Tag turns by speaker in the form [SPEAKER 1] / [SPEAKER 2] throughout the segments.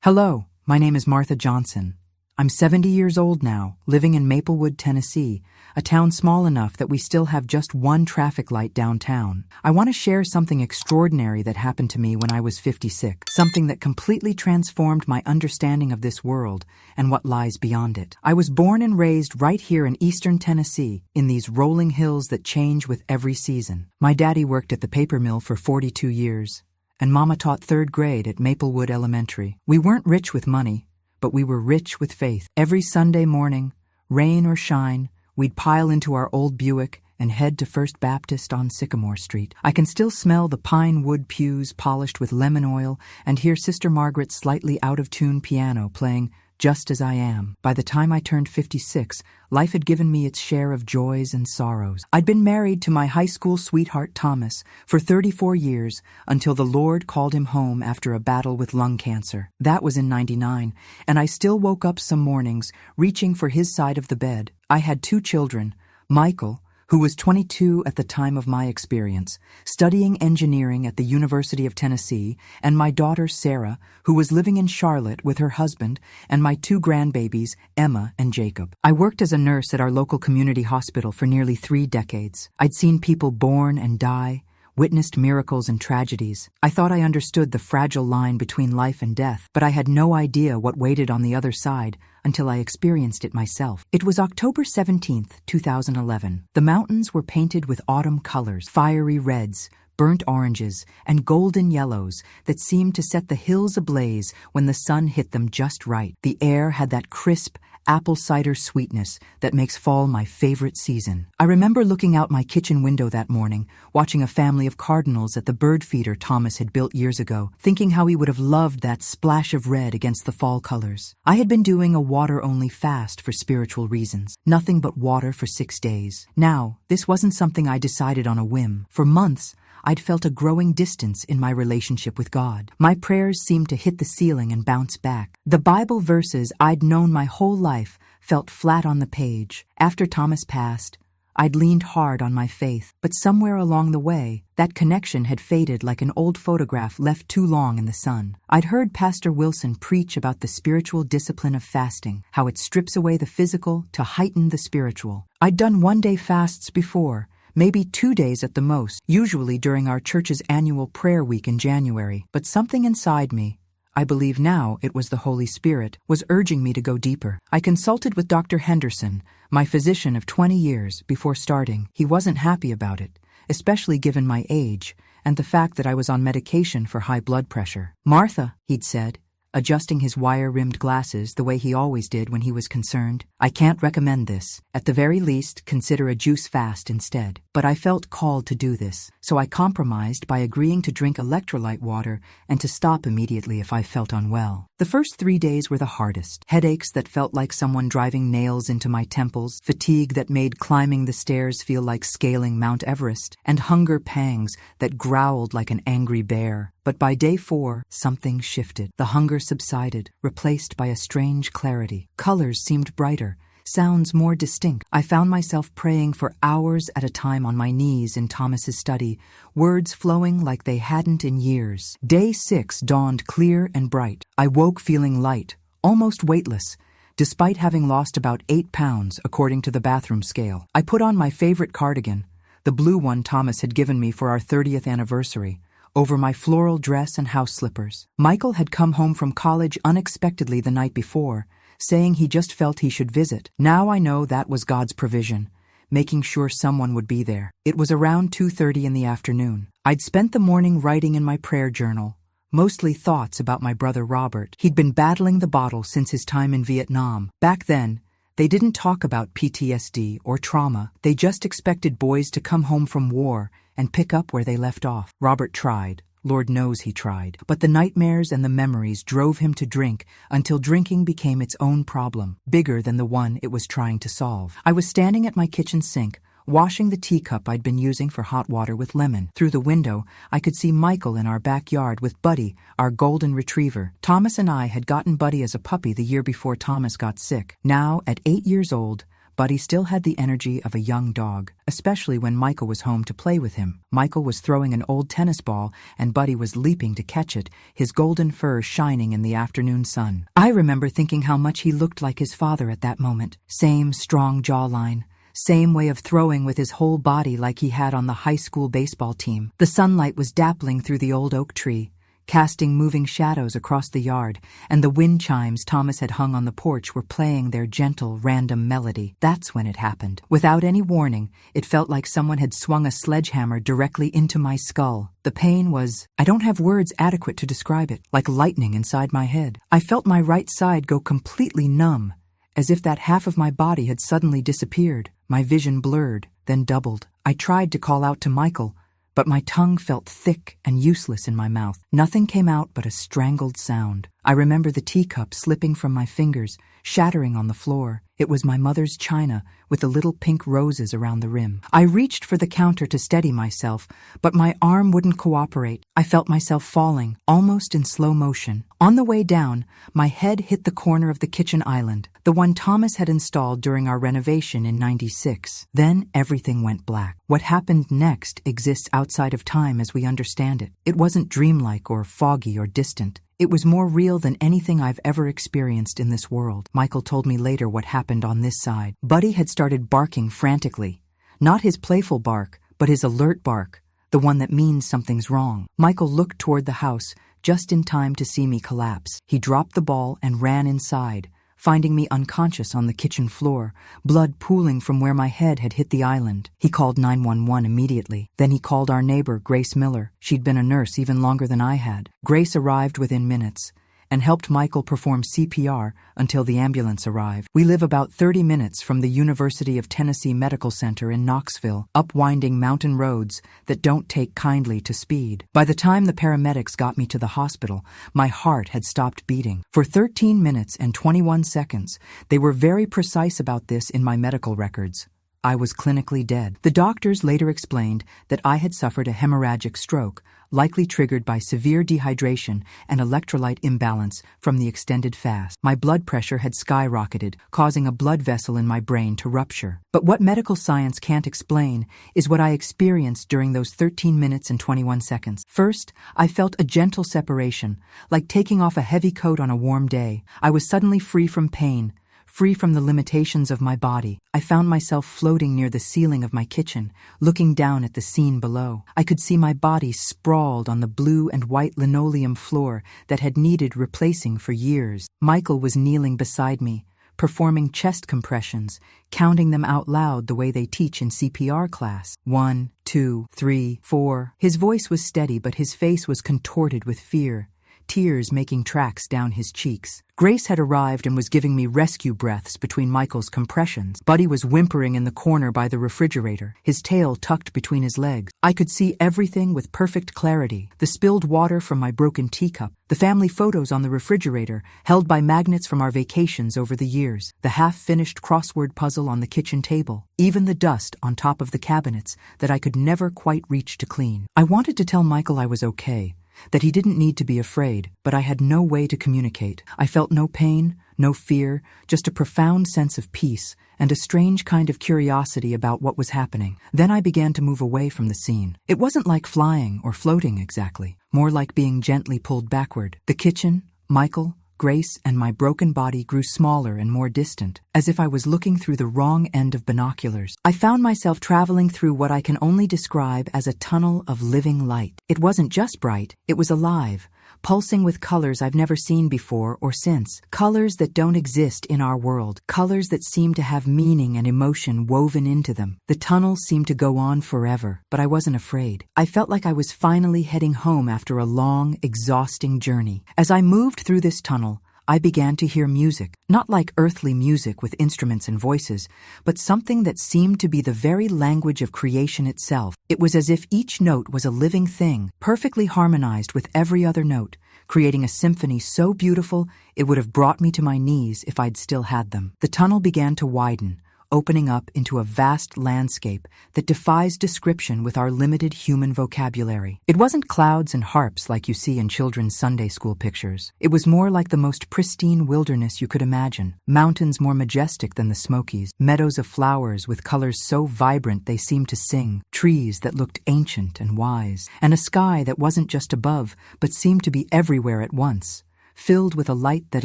[SPEAKER 1] Hello, my name is Martha Johnson. I'm 70 years old now, living in Maplewood, Tennessee, a town small enough that we still have just one traffic light downtown. I want to share something extraordinary that happened to me when I was 56, something that completely transformed my understanding of this world and what lies beyond it. I was born and raised right here in eastern Tennessee, in these rolling hills that change with every season. My daddy worked at the paper mill for 42 years. And Mama taught third grade at Maplewood Elementary. We weren't rich with money, but we were rich with faith. Every Sunday morning, rain or shine, we'd pile into our old Buick and head to First Baptist on Sycamore Street. I can still smell the pine wood pews polished with lemon oil and hear Sister Margaret's slightly out-of-tune piano playing Just As I Am. By the time I turned 56, life had given me its share of joys and sorrows. I'd been married to my high school sweetheart Thomas for 34 years until the Lord called him home after a battle with lung cancer. That was in '99, and I still woke up some mornings reaching for his side of the bed. I had two children, Michael, who was 22 at the time of my experience, studying engineering at the University of Tennessee, and my daughter Sarah, who was living in Charlotte with her husband, and my two grandbabies, Emma and Jacob. I worked as a nurse at our local community hospital for nearly 3 decades. I'd seen people born and die, witnessed miracles and tragedies. I thought I understood the fragile line between life and death, but I had no idea what waited on the other side until I experienced it myself. It was October 17th, 2011. The mountains were painted with autumn colors, fiery reds, burnt oranges, and golden yellows that seemed to set the hills ablaze when the sun hit them just right. The air had that crisp, apple cider sweetness that makes fall my favorite season. I remember looking out my kitchen window that morning, watching a family of cardinals at the bird feeder Thomas had built years ago, thinking how he would have loved that splash of red against the fall colors. I had been doing a water-only fast for spiritual reasons, nothing but water for 6 days. Now, this wasn't something I decided on a whim. For months, I'd felt a growing distance in my relationship with God. My prayers seemed to hit the ceiling and bounce back. The Bible verses I'd known my whole life felt flat on the page. After Thomas passed, I'd leaned hard on my faith, but somewhere along the way, that connection had faded like an old photograph left too long in the sun. I'd heard Pastor Wilson preach about the spiritual discipline of fasting, how it strips away the physical to heighten the spiritual. I'd done one-day fasts before, maybe 2 days at the most, usually during our church's annual prayer week in January. But something inside me, I believe now it was the Holy Spirit, was urging me to go deeper. I consulted with Dr. Henderson, my physician of 20 years, before starting. He wasn't happy about it, especially given my age and the fact that I was on medication for high blood pressure. "Martha," he'd said, adjusting his wire-rimmed glasses the way he always did when he was concerned, "I can't recommend this. At the very least, consider a juice fast instead." But I felt called to do this, so I compromised by agreeing to drink electrolyte water and to stop immediately if I felt unwell. The first 3 days were the hardest. Headaches that felt like someone driving nails into my temples, fatigue that made climbing the stairs feel like scaling Mount Everest, and hunger pangs that growled like an angry bear. But by day 4, something shifted. The hunger subsided, replaced by a strange clarity. Colors seemed brighter, sounds more distinct. I found myself praying for hours at a time on my knees in Thomas's study, words flowing like they hadn't in years. Day 6 dawned clear and bright. I woke feeling light, almost weightless, despite having lost about 8 pounds according to the bathroom scale. I put on my favorite cardigan, the blue one Thomas had given me for our 30th anniversary, over my floral dress and house slippers. Michael had come home from college unexpectedly the night before, saying he just felt he should visit. Now I know that was God's provision, making sure someone would be there. It was around 2:30 in the afternoon. I'd spent the morning writing in my prayer journal, mostly thoughts about my brother Robert. He'd been battling the bottle since his time in Vietnam. Back then, they didn't talk about PTSD or trauma. They just expected boys to come home from war and pick up where they left off. Robert tried. Lord knows he tried. But the nightmares and the memories drove him to drink until drinking became its own problem, bigger than the one it was trying to solve. I was standing at my kitchen sink, washing the teacup I'd been using for hot water with lemon. Through the window, I could see Michael in our backyard with Buddy, our golden retriever. Thomas and I had gotten Buddy as a puppy the year before Thomas got sick. Now, at 8 years old, Buddy still had the energy of a young dog, especially when Michael was home to play with him. Michael was throwing an old tennis ball, and Buddy was leaping to catch it, his golden fur shining in the afternoon sun. I remember thinking how much he looked like his father at that moment. Same strong jawline, same way of throwing with his whole body like he had on the high school baseball team. The sunlight was dappling through the old oak tree, casting moving shadows across the yard, and the wind chimes Thomas had hung on the porch were playing their gentle, random melody. That's when it happened. Without any warning, it felt like someone had swung a sledgehammer directly into my skull. The pain was, I don't have words adequate to describe it, like lightning inside my head. I felt my right side go completely numb, as if that half of my body had suddenly disappeared. My vision blurred, then doubled. I tried to call out to Michael, but my tongue felt thick and useless in my mouth. Nothing came out but a strangled sound. I remember the teacup slipping from my fingers, shattering on the floor. It was my mother's china, with the little pink roses around the rim. I reached for the counter to steady myself, but my arm wouldn't cooperate. I felt myself falling, almost in slow motion. On the way down, my head hit the corner of the kitchen island, the one Thomas had installed during our renovation in '96. Then everything went black. What happened next exists outside of time as we understand it. It wasn't dreamlike or foggy or distant. It was more real than anything I've ever experienced in this world. Michael told me later what happened on this side. Buddy had started barking frantically. Not his playful bark, but his alert bark, the one that means something's wrong. Michael looked toward the house, just in time to see me collapse. He dropped the ball and ran inside, finding me unconscious on the kitchen floor, blood pooling from where my head had hit the island. He called 911 immediately. Then he called our neighbor, Grace Miller. She'd been a nurse even longer than I had. Grace arrived within minutes and helped Michael perform CPR until the ambulance arrived. We live about 30 minutes from the University of Tennessee Medical Center in Knoxville, up winding mountain roads that don't take kindly to speed. By the time the paramedics got me to the hospital, my heart had stopped beating. For 13 minutes and 21 seconds, they were very precise about this in my medical records. I was clinically dead. The doctors later explained that I had suffered a hemorrhagic stroke, likely triggered by severe dehydration and electrolyte imbalance from the extended fast. My blood pressure had skyrocketed, causing a blood vessel in my brain to rupture. But what medical science can't explain is what I experienced during those 13 minutes and 21 seconds. First, I felt a gentle separation, like taking off a heavy coat on a warm day. I was suddenly free from pain, free from the limitations of my body. I found myself floating near the ceiling of my kitchen, looking down at the scene below. I could see my body sprawled on the blue and white linoleum floor that had needed replacing for years. Michael was kneeling beside me, performing chest compressions, counting them out loud the way they teach in CPR class. 1, 2, 3, 4. His voice was steady, but his face was contorted with fear, tears making tracks down his cheeks. Grace had arrived and was giving me rescue breaths between Michael's compressions. Buddy was whimpering in the corner by the refrigerator, his tail tucked between his legs. I could see everything with perfect clarity: the spilled water from my broken teacup, the family photos on the refrigerator, held by magnets from our vacations over the years, the half-finished crossword puzzle on the kitchen table, even the dust on top of the cabinets that I could never quite reach to clean. I wanted to tell Michael I was okay, that he didn't need to be afraid, but I had no way to communicate. I felt no pain, no fear, just a profound sense of peace and a strange kind of curiosity about what was happening. Then I began to move away from the scene. It wasn't like flying or floating exactly, more like being gently pulled backward. The kitchen, Michael, Grace, and my broken body grew smaller and more distant, as if I was looking through the wrong end of binoculars. I found myself traveling through what I can only describe as a tunnel of living light. It wasn't just bright, it was alive, pulsing with colors I've never seen before or since. Colors that don't exist in our world. Colors that seem to have meaning and emotion woven into them. The tunnel seemed to go on forever, but I wasn't afraid. I felt like I was finally heading home after a long, exhausting journey. As I moved through this tunnel, I began to hear music, not like earthly music with instruments and voices, but something that seemed to be the very language of creation itself. It was as if each note was a living thing, perfectly harmonized with every other note, creating a symphony so beautiful it would have brought me to my knees if I'd still had them. The tunnel began to widen, opening up into a vast landscape that defies description with our limited human vocabulary. It wasn't clouds and harps like you see in children's Sunday school pictures. It was more like the most pristine wilderness you could imagine. Mountains more majestic than the Smokies, meadows of flowers with colors so vibrant they seemed to sing, trees that looked ancient and wise, and a sky that wasn't just above but seemed to be everywhere at once, filled with a light that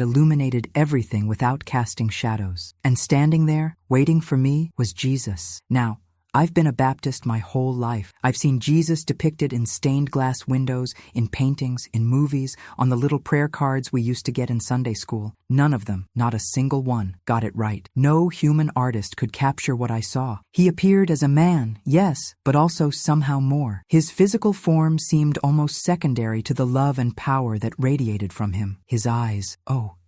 [SPEAKER 1] illuminated everything without casting shadows. And standing there, waiting for me, was Jesus. Now, I've been a Baptist my whole life. I've seen Jesus depicted in stained glass windows, in paintings, in movies, on the little prayer cards we used to get in Sunday school. None of them, not a single one, got it right. No human artist could capture what I saw. He appeared as a man, yes, but also somehow more. His physical form seemed almost secondary to the love and power that radiated from him. His eyes,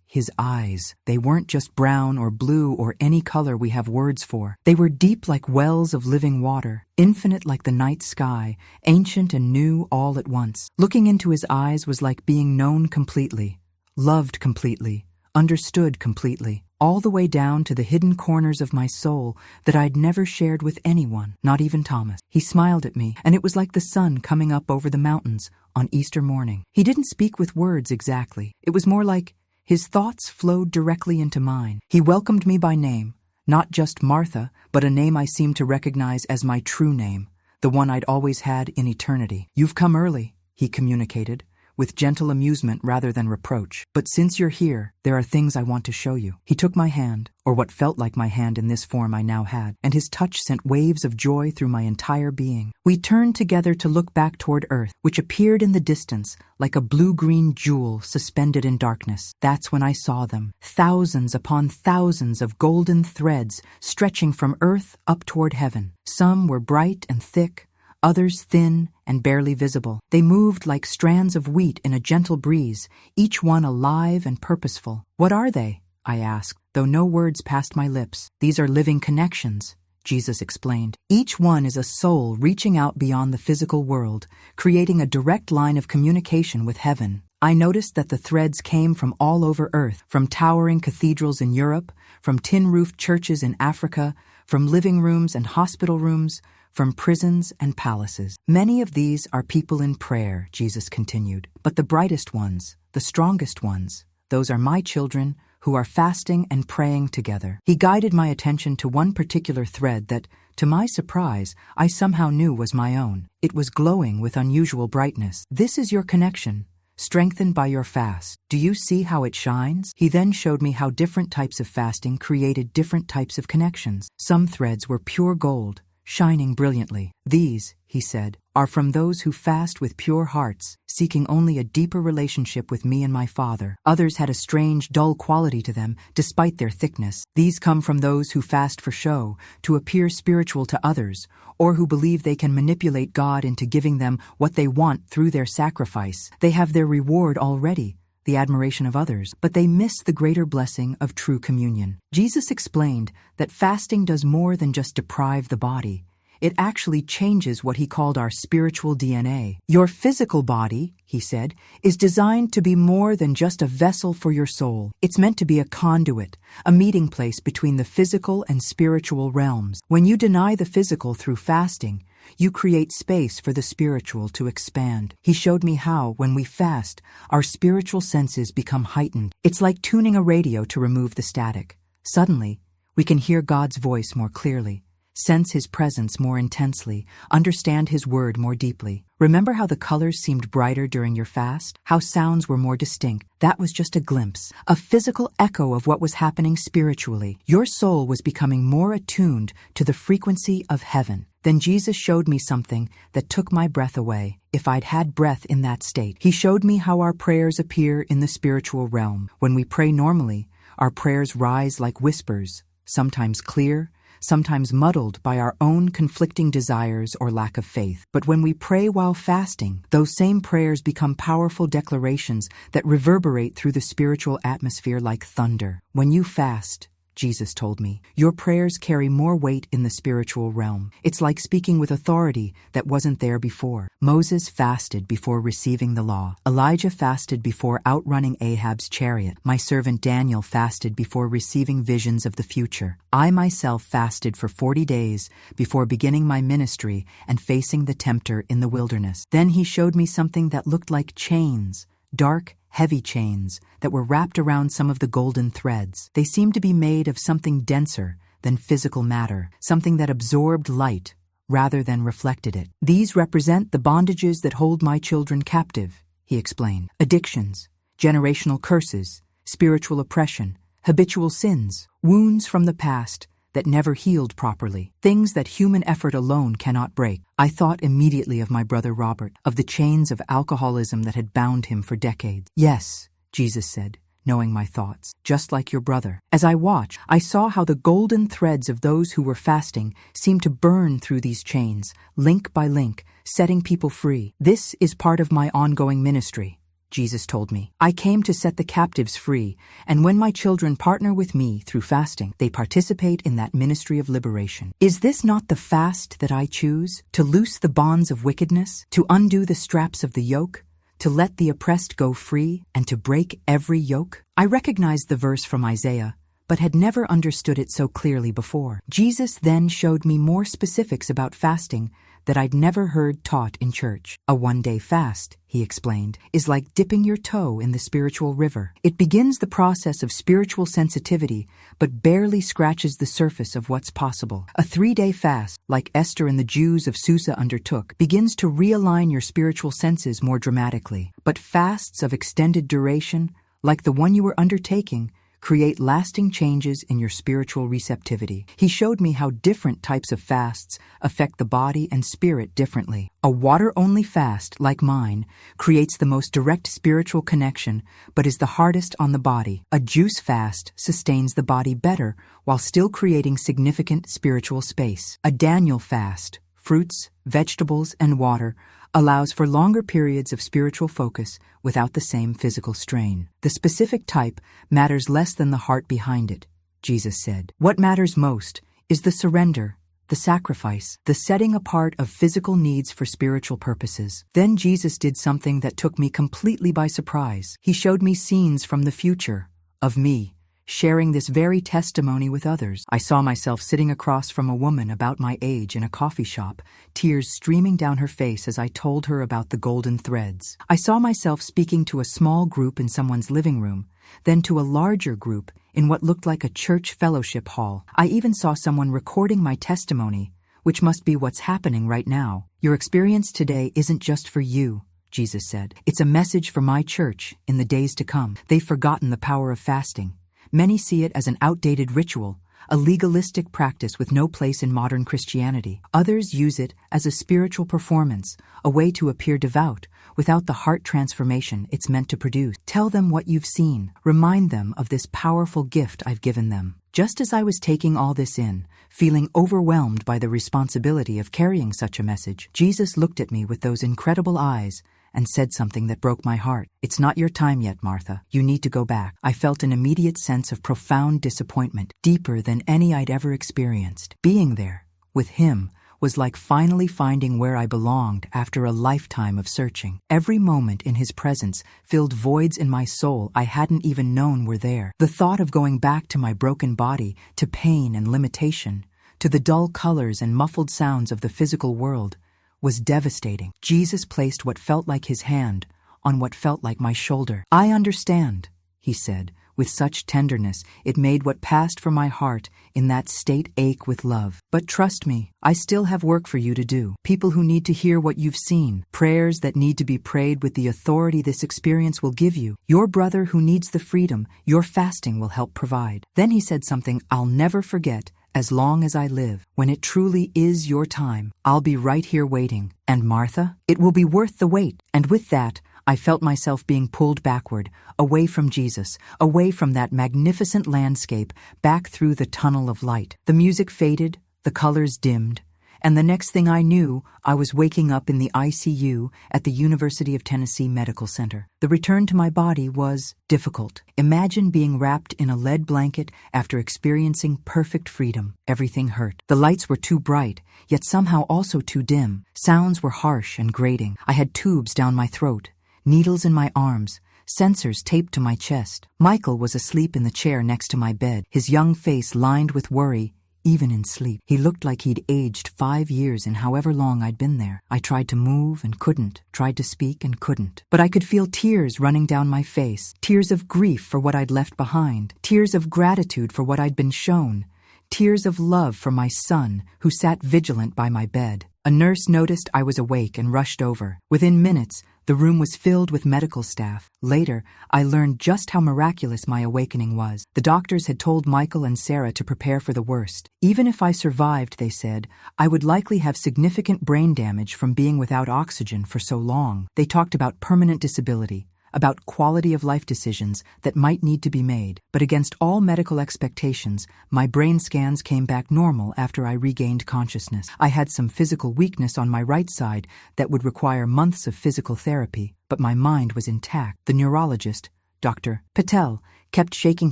[SPEAKER 1] his eyes. They weren't just brown or blue or any color we have words for. They were deep like wells of living water, infinite like the night sky, ancient and new all at once. Looking into his eyes was like being known completely, loved completely, understood completely, all the way down to the hidden corners of my soul that I'd never shared with anyone, not even Thomas. He smiled at me, and it was like the sun coming up over the mountains on Easter morning. He didn't speak with words exactly. It was more like his thoughts flowed directly into mine. He welcomed me by name, not just Martha, but a name I seemed to recognize as my true name, the one I'd always had in eternity. "You've come early," he communicated, with gentle amusement rather than reproach. "But since you're here, there are things I want to show you." He took my hand, or what felt like my hand in this form I now had, and his touch sent waves of joy through my entire being. We turned together to look back toward Earth, which appeared in the distance like a blue-green jewel suspended in darkness. That's when I saw them, thousands upon thousands of golden threads stretching from Earth up toward heaven. Some were bright and thick, others thin and barely visible. They moved like strands of wheat in a gentle breeze, each one alive and purposeful. "What are they?" I asked, though no words passed my lips. "These are living connections," Jesus explained. "Each one is a soul reaching out beyond the physical world, creating a direct line of communication with heaven." I noticed that the threads came from all over Earth, from towering cathedrals in Europe, from tin-roofed churches in Africa, from living rooms and hospital rooms, from prisons and palaces. "Many of these are people in prayer," Jesus continued. "But the brightest ones, the strongest ones, those are my children who are fasting and praying together." He guided my attention to one particular thread that, to my surprise, I somehow knew was my own. It was glowing with unusual brightness. "This is your connection, strengthened by your fast. Do you see how it shines?" He then showed me how different types of fasting created different types of connections. Some threads were pure gold, shining brilliantly. "These," he said, "are from those who fast with pure hearts, seeking only a deeper relationship with me and my Father." Others had a strange, dull quality to them, despite their thickness. "These come from those who fast for show, to appear spiritual to others, or who believe they can manipulate God into giving them what they want through their sacrifice. They have their reward already, the admiration of others, but they miss the greater blessing of true communion." Jesus explained that fasting does more than just deprive the body. It actually changes what he called our spiritual DNA. "Your physical body," he said, "is designed to be more than just a vessel for your soul. It's meant to be a conduit, a meeting place between the physical and spiritual realms. When you deny the physical through fasting, you create space for the spiritual to expand." He showed me how, when we fast, our spiritual senses become heightened. It's like tuning a radio to remove the static. Suddenly, we can hear God's voice more clearly, sense his presence more intensely, understand his word more deeply. Remember how the colors seemed brighter during your fast? How sounds were more distinct? That was just a glimpse, a physical echo of what was happening spiritually. Your soul was becoming more attuned to the frequency of heaven. Then Jesus showed me something that took my breath away, if I'd had breath in that state. He showed me how our prayers appear in the spiritual realm. When we pray normally, our prayers rise like whispers, sometimes clear, sometimes muddled by our own conflicting desires or lack of faith. But when we pray while fasting, those same prayers become powerful declarations that reverberate through the spiritual atmosphere like thunder. When you fast, Jesus told me. Your prayers carry more weight in the spiritual realm. It's like speaking with authority that wasn't there before. Moses fasted before receiving the law. Elijah fasted before outrunning Ahab's chariot. My servant Daniel fasted before receiving visions of the future. I myself fasted for 40 days before beginning my ministry and facing the tempter in the wilderness. Then he showed me something that looked like chains, dark, heavy chains that were wrapped around some of the golden threads. They seemed to be made of something denser than physical matter, something that absorbed light rather than reflected it. These represent the bondages that hold my children captive, he explained. Addictions, generational curses, spiritual oppression, habitual sins, wounds from the past that never healed properly, things that human effort alone cannot break. I thought immediately of my brother Robert, of the chains of alcoholism that had bound him for decades. Yes, Jesus said, knowing my thoughts, just like your brother. As I watched, I saw how the golden threads of those who were fasting seemed to burn through these chains, link by link, setting people free. This is part of my ongoing ministry, Jesus told me. I came to set the captives free, and when my children partner with me through fasting, they participate in that ministry of liberation. Is this not the fast that I choose? To loose the bonds of wickedness, to undo the straps of the yoke, to let the oppressed go free, and to break every yoke? I recognized the verse from Isaiah, but had never understood it so clearly before. Jesus then showed me more specifics about fasting that I'd never heard taught in church. A one-day fast, he explained, is like dipping your toe in the spiritual river. It begins the process of spiritual sensitivity, but barely scratches the surface of what's possible. A 3-day fast, like Esther and the Jews of Susa undertook, begins to realign your spiritual senses more dramatically. But fasts of extended duration, like the one you were undertaking, create lasting changes in your spiritual receptivity. He showed me how different types of fasts affect the body and spirit differently. A water-only fast, like mine, creates the most direct spiritual connection, but is the hardest on the body. A juice fast sustains the body better while still creating significant spiritual space. A Daniel fast, fruits, vegetables, and water, allows for longer periods of spiritual focus without the same physical strain. The specific type matters less than the heart behind it, Jesus said. What matters most is the surrender, the sacrifice, the setting apart of physical needs for spiritual purposes. Then Jesus did something that took me completely by surprise. He showed me scenes from the future, of me, sharing this very testimony with others. I saw myself sitting across from a woman about my age in a coffee shop, tears streaming down her face as I told her about the golden threads. I saw myself speaking to a small group in someone's living room, then to a larger group in what looked like a church fellowship hall. I even saw someone recording my testimony, which must be what's happening right now. Your experience today isn't just for you, Jesus said. It's a message for my church in the days to come. They've forgotten the power of fasting. Many see it as an outdated ritual, a legalistic practice with no place in modern Christianity. Others use it as a spiritual performance, a way to appear devout, without the heart transformation it's meant to produce. Tell them what you've seen. Remind them of this powerful gift I've given them. Just as I was taking all this in, feeling overwhelmed by the responsibility of carrying such a message, Jesus looked at me with those incredible eyes and said something that broke my heart. It's not your time yet, Martha. You need to go back. I felt an immediate sense of profound disappointment, deeper than any I'd ever experienced. Being there, with him, was like finally finding where I belonged after a lifetime of searching. Every moment in his presence filled voids in my soul I hadn't even known were there. The thought of going back to my broken body, to pain and limitation, to the dull colors and muffled sounds of the physical world, was devastating. Jesus placed what felt like his hand on what felt like my shoulder. I understand, he said, with such tenderness it made what passed from my heart in that state ache with love. But trust me, I still have work for you to do. People who need to hear what you've seen, prayers that need to be prayed with the authority this experience will give you. Your brother who needs the freedom your fasting will help provide. Then he said something I'll never forget. As long as I live, when it truly is your time, I'll be right here waiting. And Martha, it will be worth the wait. And with that, I felt myself being pulled backward, away from Jesus, away from that magnificent landscape, back through the tunnel of light. The music faded, the colors dimmed, And the next thing I knew, I was waking up in the ICU at the University of Tennessee Medical Center. The return to my body was difficult. Imagine being wrapped in a lead blanket after experiencing perfect freedom. Everything hurt. The lights were too bright, yet somehow also too dim. Sounds were harsh and grating. I had tubes down my throat, needles in my arms, sensors taped to my chest. Michael was asleep in the chair next to my bed, his young face lined with worry, even in sleep. He looked like he'd aged 5 years in however long I'd been there. I tried to move and couldn't, tried to speak and couldn't. But I could feel tears running down my face, tears of grief for what I'd left behind, tears of gratitude for what I'd been shown, tears of love for my son, who sat vigilant by my bed. A nurse noticed I was awake and rushed over. Within minutes, the room was filled with medical staff. Later, I learned just how miraculous my awakening was. The doctors had told Michael and Sarah to prepare for the worst. Even if I survived, they said, I would likely have significant brain damage from being without oxygen for so long. They talked about permanent disability, about quality of life decisions that might need to be made. But against all medical expectations, my brain scans came back normal after I regained consciousness. I had some physical weakness on my right side that would require months of physical therapy, but my mind was intact. The neurologist, Dr. Patel, kept shaking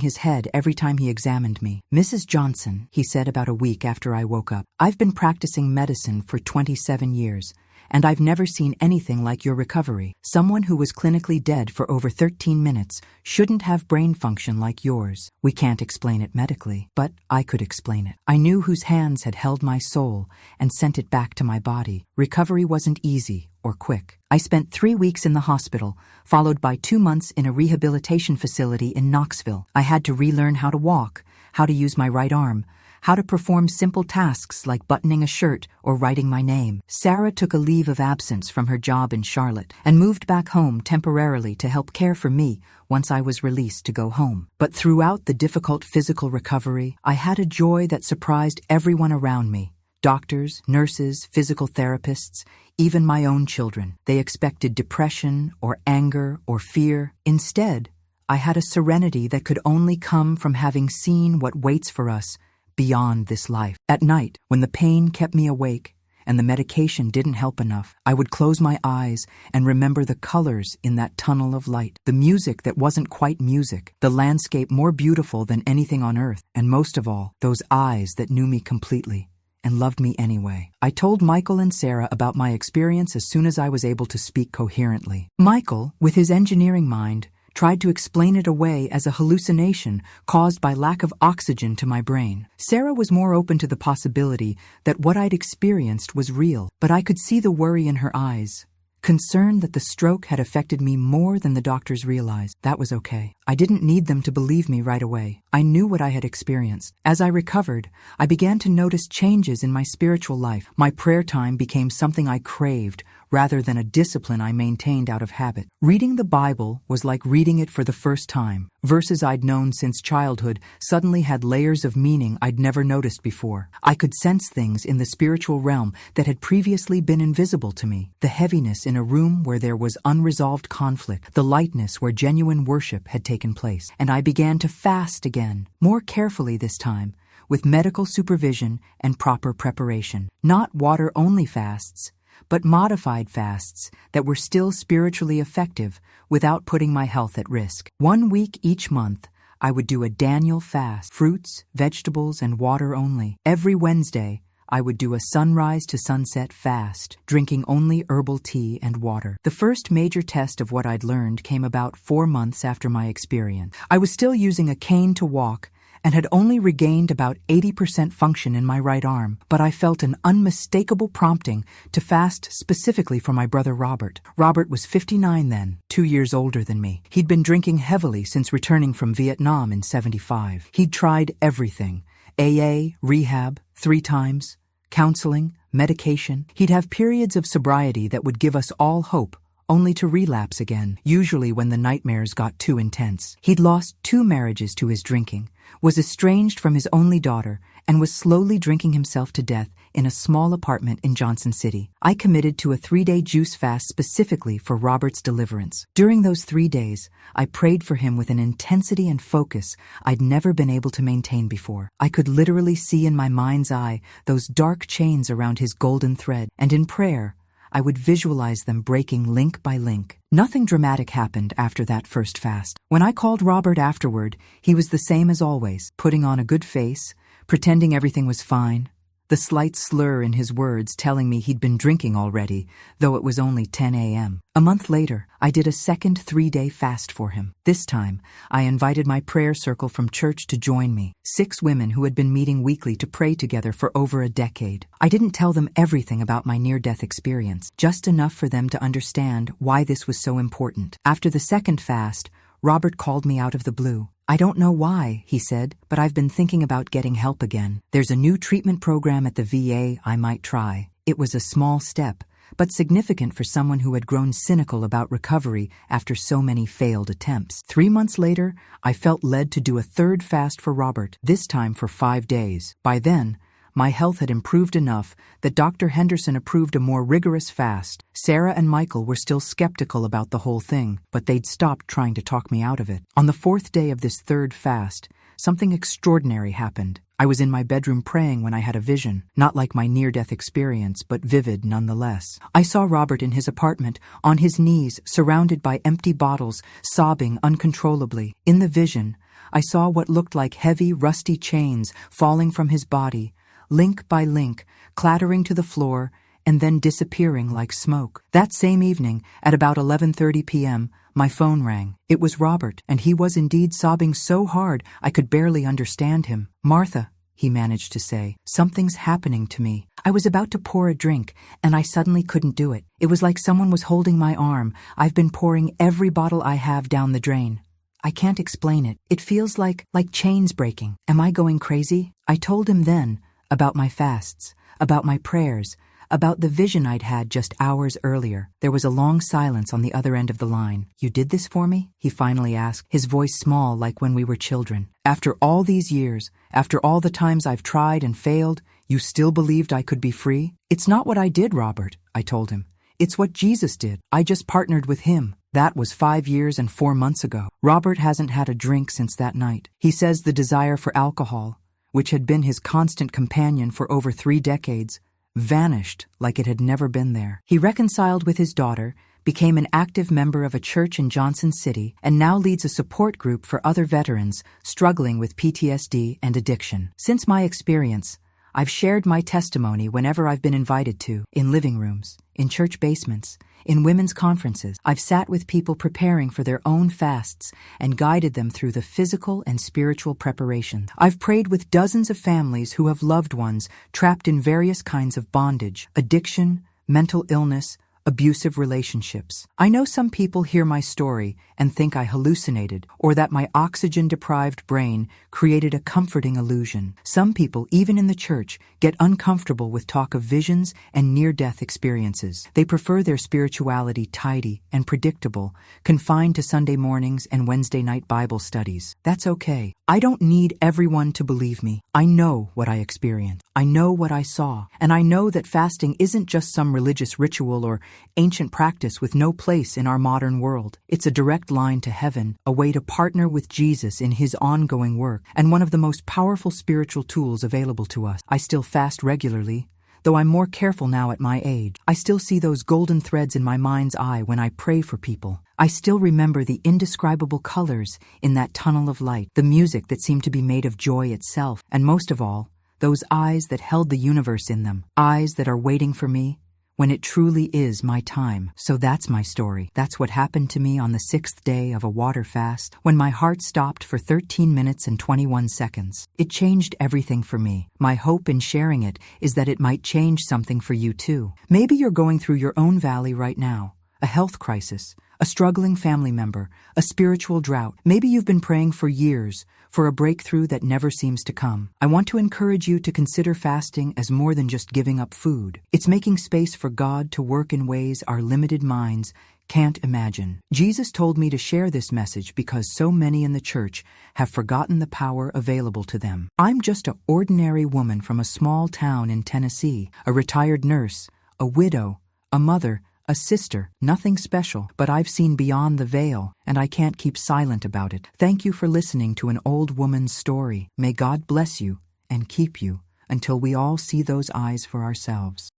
[SPEAKER 1] his head every time he examined me. Mrs. Johnson, he said about a week after I woke up, I've been practicing medicine for 27 years. And I've never seen anything like your recovery. Someone who was clinically dead for over 13 minutes shouldn't have brain function like yours. We can't explain it medically, but I could explain it. I knew whose hands had held my soul and sent it back to my body. Recovery wasn't easy or quick. I spent 3 weeks in the hospital, followed by 2 months in a rehabilitation facility in Knoxville. I had to relearn how to walk, how to use my right arm, how to perform simple tasks like buttoning a shirt or writing my name. Sarah took a leave of absence from her job in Charlotte and moved back home temporarily to help care for me once I was released to go home. But throughout the difficult physical recovery, I had a joy that surprised everyone around me. Doctors, nurses, physical therapists, even my own children. They expected depression or anger or fear. Instead, I had a serenity that could only come from having seen what waits for us beyond this life. At night, when the pain kept me awake and the medication didn't help enough, I would close my eyes and remember the colors in that tunnel of light, the music that wasn't quite music, the landscape more beautiful than anything on earth, and most of all, those eyes that knew me completely and loved me anyway. I told Michael and Sarah about my experience as soon as I was able to speak coherently. Michael, with his engineering mind, tried to explain it away as a hallucination caused by lack of oxygen to my brain. Sarah was more open to the possibility that what I'd experienced was real, but I could see the worry in her eyes, concerned that the stroke had affected me more than the doctors realized. That was okay. I didn't need them to believe me right away. I knew what I had experienced. As I recovered, I began to notice changes in my spiritual life. My prayer time became something I craved, rather than a discipline I maintained out of habit. Reading the Bible was like reading it for the first time. Verses I'd known since childhood suddenly had layers of meaning I'd never noticed before. I could sense things in the spiritual realm that had previously been invisible to me. The heaviness in a room where there was unresolved conflict, the lightness where genuine worship had taken place. And I began to fast again, more carefully this time, with medical supervision and proper preparation. Not water-only fasts, but modified fasts that were still spiritually effective without putting my health at risk. 1 week each month, I would do a Daniel fast, fruits, vegetables, and water only. Every Wednesday, I would do a sunrise to sunset fast, drinking only herbal tea and water. The first major test of what I'd learned came about 4 months after my experience. I was still using a cane to walk and had only regained about 80% function in my right arm, but I felt an unmistakable prompting to fast specifically for my brother Robert. Robert was 59 then, 2 years older than me. He'd been drinking heavily since returning from Vietnam in '75. He'd tried everything: AA, rehab, 3 times, counseling, medication. He'd have periods of sobriety that would give us all hope, only to relapse again, usually when the nightmares got too intense. He'd lost 2 marriages to his drinking, was estranged from his only daughter, and was slowly drinking himself to death in a small apartment in Johnson City. I committed to a 3-day juice fast specifically for Robert's deliverance. During those 3 days, I prayed for him with an intensity and focus I'd never been able to maintain before. I could literally see in my mind's eye those dark chains around his golden thread, and in prayer, I would visualize them breaking link by link. Nothing dramatic happened after that first fast. When I called Robert afterward, he was the same as always, putting on a good face, pretending everything was fine, the slight slur in his words telling me he'd been drinking already, though it was only 10 a.m. A month later, I did a second 3-day fast for him. This time, I invited my prayer circle from church to join me, 6 women who had been meeting weekly to pray together for over a decade. I didn't tell them everything about my near-death experience, just enough for them to understand why this was so important. After the second fast, Robert called me out of the blue. "I don't know why," he said, "but I've been thinking about getting help again. There's a new treatment program at the VA I might try." It was a small step, but significant for someone who had grown cynical about recovery after so many failed attempts. 3 months later, I felt led to do a third fast for Robert, this time for 5 days. By then, my health had improved enough that Dr. Henderson approved a more rigorous fast. Sarah and Michael were still skeptical about the whole thing, but they'd stopped trying to talk me out of it. On the 4th day of this third fast, something extraordinary happened. I was in my bedroom praying when I had a vision, not like my near-death experience, but vivid nonetheless. I saw Robert in his apartment, on his knees, surrounded by empty bottles, sobbing uncontrollably. In the vision, I saw what looked like heavy, rusty chains falling from his body, link by link, clattering to the floor, and then disappearing like smoke. That same evening, at about 11:30 p.m., my phone rang. It was Robert, and he was indeed sobbing so hard I could barely understand him. "Martha," he managed to say, "something's happening to me." I was about to pour a drink, and I suddenly couldn't do it. It was like someone was holding my arm. I've been pouring every bottle I have down the drain. I can't explain it. It feels like chains breaking. Am I going crazy? I told him then about my fasts, about my prayers, about the vision I'd had just hours earlier. There was a long silence on the other end of the line. "You did this for me?" he finally asked, his voice small like when we were children. "After all these years, after all the times I've tried and failed, you still believed I could be free?" "It's not what I did, Robert," I told him. "It's what Jesus did. I just partnered with him." That was 5 years and 4 months ago. Robert hasn't had a drink since that night. He says the desire for alcohol, which had been his constant companion for over 3 decades, vanished like it had never been there. He reconciled with his daughter, became an active member of a church in Johnson City, and now leads a support group for other veterans struggling with PTSD and addiction. Since my experience, I've shared my testimony whenever I've been invited to, in living rooms, in church basements, in women's conferences. I've sat with people preparing for their own fasts and guided them through the physical and spiritual preparations. I've prayed with dozens of families who have loved ones trapped in various kinds of bondage, addiction, mental illness, abusive relationships. I know some people hear my story and think I hallucinated or that my oxygen-deprived brain created a comforting illusion. Some people, even in the church, get uncomfortable with talk of visions and near-death experiences. They prefer their spirituality tidy and predictable, confined to Sunday mornings and Wednesday night Bible studies. That's okay. I don't need everyone to believe me. I know what I experienced. I know what I saw. And I know that fasting isn't just some religious ritual or ancient practice with no place in our modern world. It's a direct line to heaven, a way to partner with Jesus in his ongoing work, and one of the most powerful spiritual tools available to us. I still fast regularly, though I'm more careful now at my age. I still see those golden threads in my mind's eye when I pray for people. I still remember the indescribable colors in that tunnel of light, the music that seemed to be made of joy itself, and most of all, those eyes that held the universe in them, eyes that are waiting for me when it truly is my time. So that's my story. That's what happened to me on the 6th day of a water fast, when my heart stopped for 13 minutes and 21 seconds. It changed everything for me. My hope in sharing it is that it might change something for you too. Maybe you're going through your own valley right now, a health crisis, a struggling family member, a spiritual drought. Maybe you've been praying for years for a breakthrough that never seems to come. I want to encourage you to consider fasting as more than just giving up food. It's making space for God to work in ways our limited minds can't imagine. Jesus told me to share this message because so many in the church have forgotten the power available to them. I'm just an ordinary woman from a small town in Tennessee, a retired nurse, a widow, a mother, a sister, nothing special, but I've seen beyond the veil, and I can't keep silent about it. Thank you for listening to an old woman's story. May God bless you and keep you until we all see those eyes for ourselves.